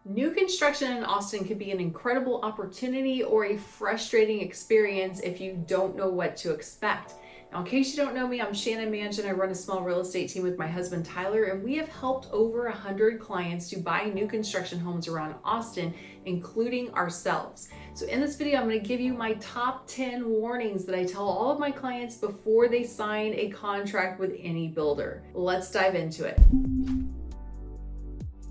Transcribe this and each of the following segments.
New construction in Austin can be an incredible opportunity or a frustrating experience if you don't know what to expect. Now, in case you don't know me, I'm Shannon Mansion. I run a small real estate team with my husband Tyler, and we have helped over 100 clients to buy new construction homes around Austin, including ourselves. So in this video, I'm going to give you my top 10 warnings that I tell all of my clients before they sign a contract with any builder. Let's dive into it.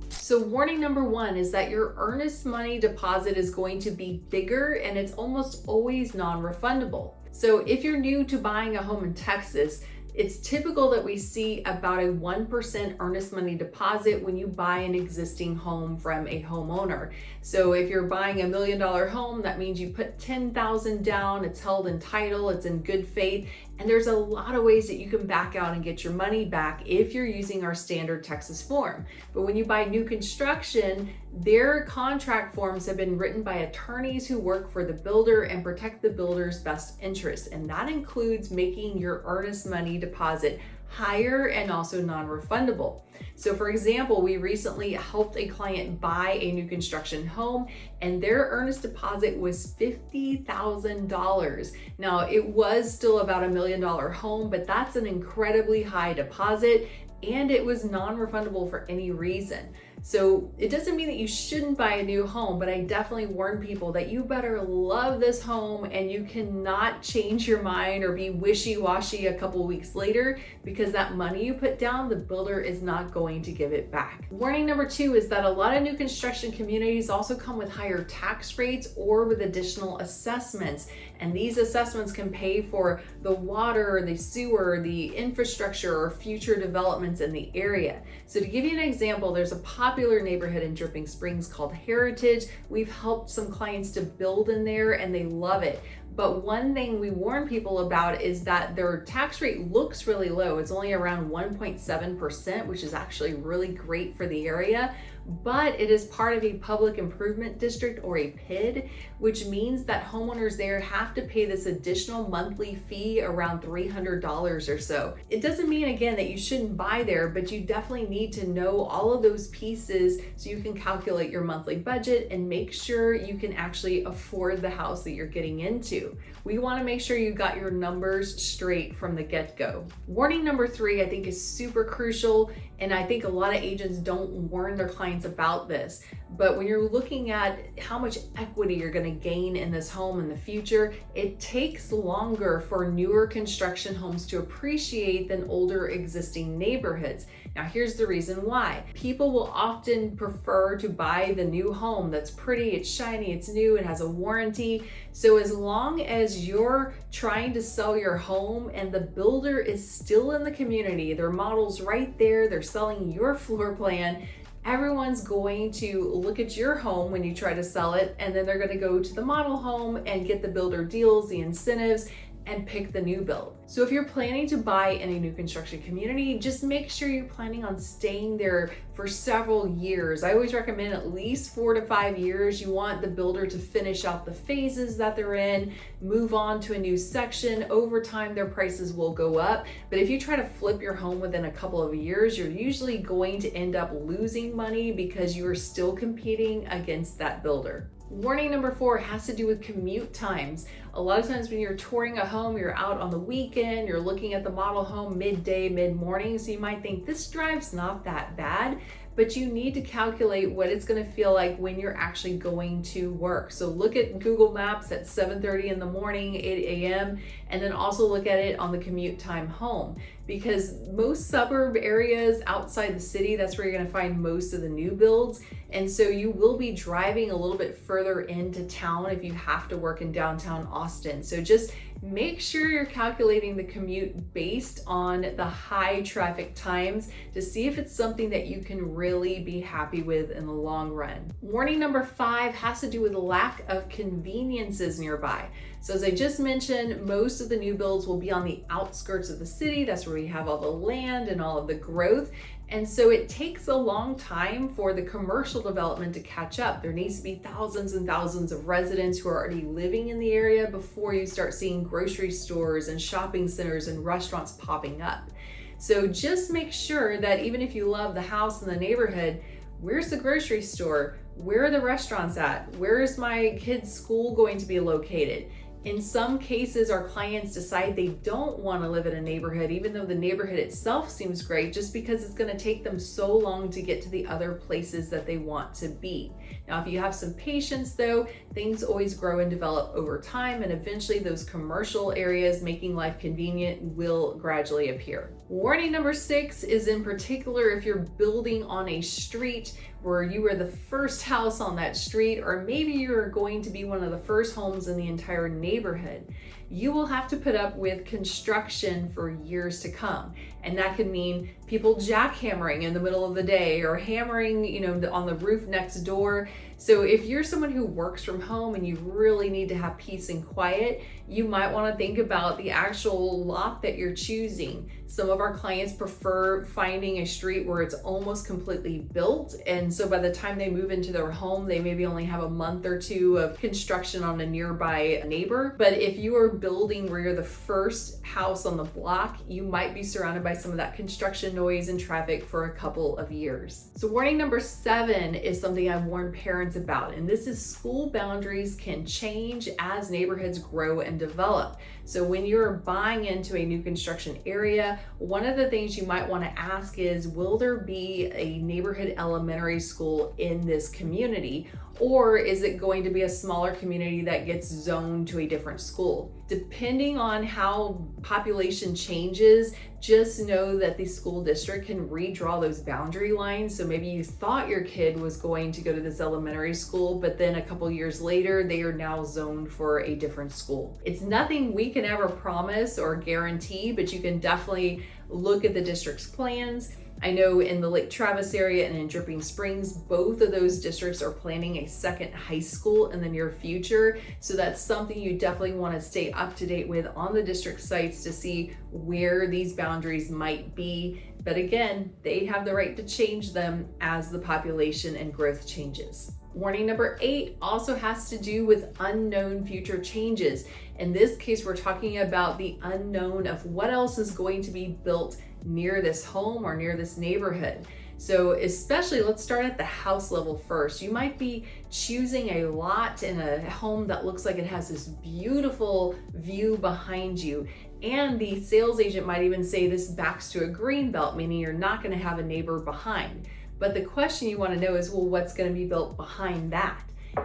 So warning number one is that your earnest money deposit is going to be bigger and it's almost always non-refundable. So if you're new to buying a home in Texas, it's typical that we see about a 1% earnest money deposit when you buy an existing home from a homeowner. So if you're buying $1 million home, that means you put $10,000 down, it's held in title, it's in good faith, and there's a lot of ways that you can back out and get your money back if you're using our standard Texas form. But when you buy new construction, their contract forms have been written by attorneys who work for the builder and protect the builder's best interests. And that includes making your earnest money deposit higher and also non-refundable. So for example, we recently helped a client buy a new construction home and their earnest deposit was $50,000. Now it was still about $1 million home, but that's an incredibly high deposit and it was non-refundable for any reason. So it doesn't mean that you shouldn't buy a new home, but I definitely warn people that you better love this home and you cannot change your mind or be wishy-washy a couple weeks later, because that money you put down, the builder is not going to give it back. Warning number two is that a lot of new construction communities also come with higher tax rates or with additional assessments. And these assessments can pay for the water, the sewer, the infrastructure, or future developments in the area. So to give you an example, there's a popular neighborhood in Dripping Springs called Heritage. We've helped some clients to build in there and they love it. But one thing we warn people about is that their tax rate looks really low. It's only around 1.7%, which is actually really great for the area. But it is part of a public improvement district or a PID, which means that homeowners there have to pay this additional monthly fee around $300 or so. It doesn't mean, again, that you shouldn't buy there, but you definitely need to know all of those pieces so you can calculate your monthly budget and make sure you can actually afford the house that you're getting into. We want to make sure you got your numbers straight from the get-go. Warning number three, I think, is super crucial, and I think a lot of agents don't warn their clients about this. But when you're looking at how much equity you're going to gain in this home in the future, it takes longer for newer construction homes to appreciate than older existing neighborhoods. Now, here's the reason why. People will often prefer to buy the new home that's pretty, it's shiny, it's new, it has a warranty. So as long as you're trying to sell your home and the builder is still in the community, their model's right there, they're selling your floor plan, everyone's going to look at your home when you try to sell it, and then they're going to go to the model home and get the builder deals, the incentives, and pick the new build. So if you're planning to buy in a new construction community, just make sure you're planning on staying there for several years. I always recommend at least 4 to 5 years. You want the builder to finish out the phases that they're in, move on to a new section. Over time, their prices will go up. But if you try to flip your home within a couple of years, you're usually going to end up losing money because you are still competing against that builder. Warning number four has to do with commute times. A lot of times when you're touring a home, you're out on the weekend, you're looking at the model home midday, mid-morning, so you might think this drive's not that bad, but you need to calculate what it's going to feel like when you're actually going to work. So look at Google Maps at 7:30 in the morning, 8 a.m., and then also look at it on the commute time home. Because most suburb areas outside the city, that's where you're going to find most of the new builds. And so you will be driving a little bit further into town if you have to work in downtown Austin. So just make sure you're calculating the commute based on the high traffic times to see if it's something that you can really be happy with in the long run. Warning number five has to do with lack of conveniences nearby. So as I just mentioned, most of the new builds will be on the outskirts of the city. That's where we have all the land and all of the growth. And so it takes a long time for the commercial development to catch up. There needs to be thousands and thousands of residents who are already living in the area before you start seeing grocery stores and shopping centers and restaurants popping up. So just make sure that even if you love the house and the neighborhood, where's the grocery store? Where are the restaurants at? Where is my kid's school going to be located? In some cases, our clients decide they don't want to live in a neighborhood, even though the neighborhood itself seems great, just because it's going to take them so long to get to the other places that they want to be. Now, if you have some patience though, things always grow and develop over time, and eventually those commercial areas making life convenient will gradually appear. Warning number 6 is in particular if you're building on a street where you were the first house on that street, or maybe you're going to be one of the first homes in the entire neighborhood. You will have to put up with construction for years to come. And that could mean people jackhammering in the middle of the day or hammering, on the roof next door. So if you're someone who works from home and you really need to have peace and quiet, you might want to think about the actual lot that you're choosing. Some of our clients prefer finding a street where it's almost completely built. And so by the time they move into their home, they maybe only have a month or two of construction on a nearby neighbor. But if you are building where you're the first house on the block, you might be surrounded by some of that construction noise and traffic for a couple of years. So warning number 7 is something I warn parents about, and this is school boundaries can change as neighborhoods grow and develop. So when you're buying into a new construction area, one of the things you might want to ask is, will there be a neighborhood elementary school in this community? Or is it going to be a smaller community that gets zoned to a different school? Depending on how population changes, just know that the school district can redraw those boundary lines. So maybe you thought your kid was going to go to this elementary school, but then a couple years later, they are now zoned for a different school. It's nothing we can ever promise or guarantee, but you can definitely look at the district's plans. I know in the Lake Travis area and in Dripping Springs, both of those districts are planning a second high school in the near future. So that's something you definitely want to stay up to date with on the district sites to see where these boundaries might be. But again, they have the right to change them as the population and growth changes. Warning number 8 also has to do with unknown future changes. In this case, we're talking about the unknown of what else is going to be built near this home or near this neighborhood. So especially, let's start at the house level first. You might be choosing a lot in a home that looks like it has this beautiful view behind you. And the sales agent might even say this backs to a green belt, meaning you're not going to have a neighbor behind. But the question you want to know is, well, what's going to be built behind that?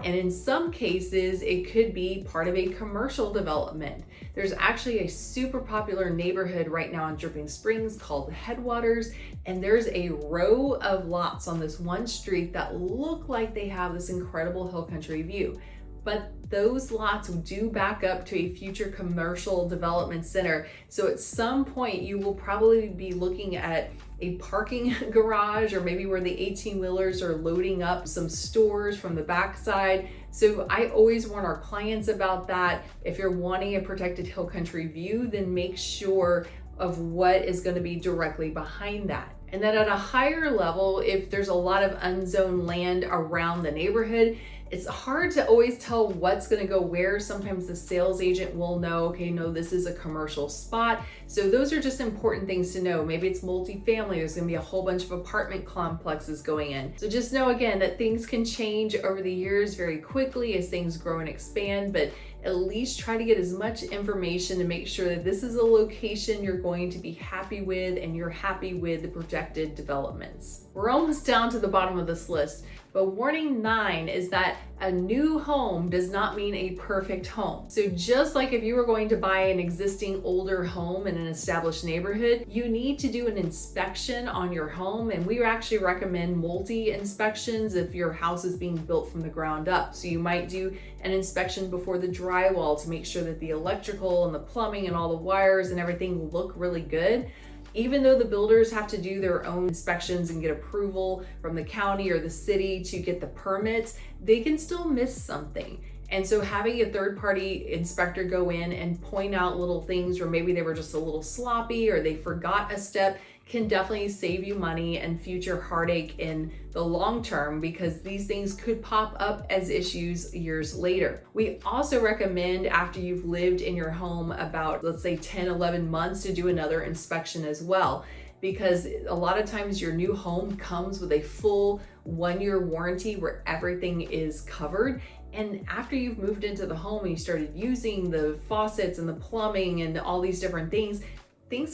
And in some cases, it could be part of a commercial development. There's actually a super popular neighborhood right now in Dripping Springs called Headwaters, and there's a row of lots on this one street that look like they have this incredible hill country view. But those lots do back up to a future commercial development center. So at some point, you will probably be looking at a parking garage, or maybe where the 18-wheelers are loading up some stores from the backside. So I always warn our clients about that. If you're wanting a protected hill country view, then make sure of what is going to be directly behind that. And then at a higher level, if there's a lot of unzoned land around the neighborhood, it's hard to always tell what's going to go where. Sometimes the sales agent will know, okay, no, this is a commercial spot. So those are just important things to know. Maybe it's multifamily. There's going to be a whole bunch of apartment complexes going in. So just know again that things can change over the years very quickly as things grow and expand, but at least try to get as much information to make sure that this is a location you're going to be happy with and you're happy with the projected developments. We're almost down to the bottom of this list, but warning 9 is that a new home does not mean a perfect home. So just like if you were going to buy an existing older home in an established neighborhood, you need to do an inspection on your home. And we actually recommend multi-inspections if your house is being built from the ground up. So you might do an inspection before the drywall to make sure that the electrical and the plumbing and all the wires and everything look really good. Even though the builders have to do their own inspections and get approval from the county or the city to get the permits, they can still miss something. And so having a third-party inspector go in and point out little things, or maybe they were just a little sloppy or they forgot a step, can definitely save you money and future heartache in the long term, because these things could pop up as issues years later. We also recommend, after you've lived in your home about, let's say 10, 11 months, to do another inspection as well. because a lot of times your new home comes with a full 1-year warranty where everything is covered. And after you've moved into the home and you started using the faucets and the plumbing and all these different things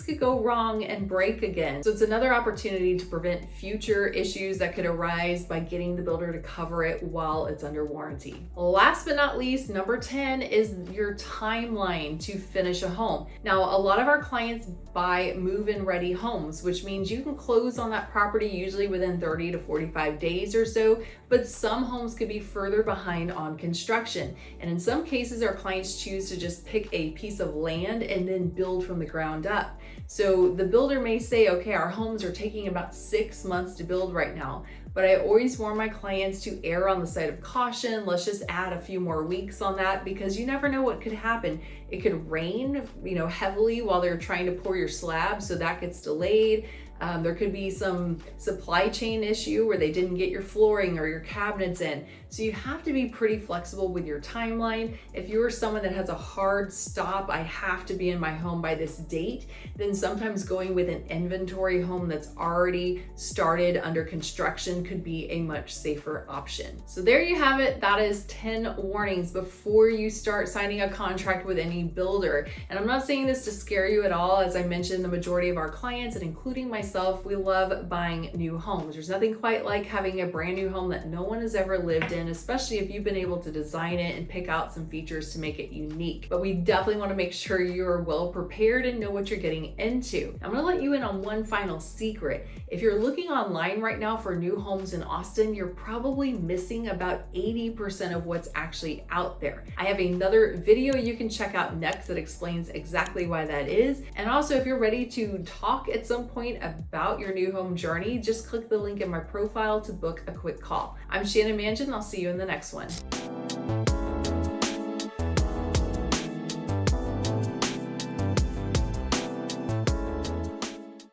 could go wrong and break again. So it's another opportunity to prevent future issues that could arise by getting the builder to cover it while it's under warranty. Last but not least, number 10 is your timeline to finish a home. Now, a lot of our clients buy move-in ready homes, which means you can close on that property usually within 30 to 45 days or so, but some homes could be further behind on construction. And in some cases, our clients choose to just pick a piece of land and then build from the ground up. So the builder may say, okay, our homes are taking about 6 months to build right now, but I always warn my clients to err on the side of caution. Let's just add a few more weeks on that, because you never know what could happen. It could rain, heavily while they're trying to pour your slab, so that gets delayed. There could be some supply chain issue where they didn't get your flooring or your cabinets in. So you have to be pretty flexible with your timeline. If you're someone that has a hard stop, I have to be in my home by this date, then sometimes going with an inventory home that's already started under construction could be a much safer option. So there you have it. That is 10 warnings before you start signing a contract with any builder. And I'm not saying this to scare you at all. As I mentioned, the majority of our clients, and including myself, we love buying new homes. There's nothing quite like having a brand new home that no one has ever lived in, especially if you've been able to design it and pick out some features to make it unique. But we definitely want to make sure you're well prepared and know what you're getting into. I'm going to let you in on one final secret. If you're looking online right now for new homes in Austin, you're probably missing about 80% of what's actually out there. I have another video you can check out next that explains exactly why that is. And also, if you're ready to talk at some point about your new home journey, just click the link in my profile to book a quick call. I'm Shannon Manjan. I'll see you in the next one.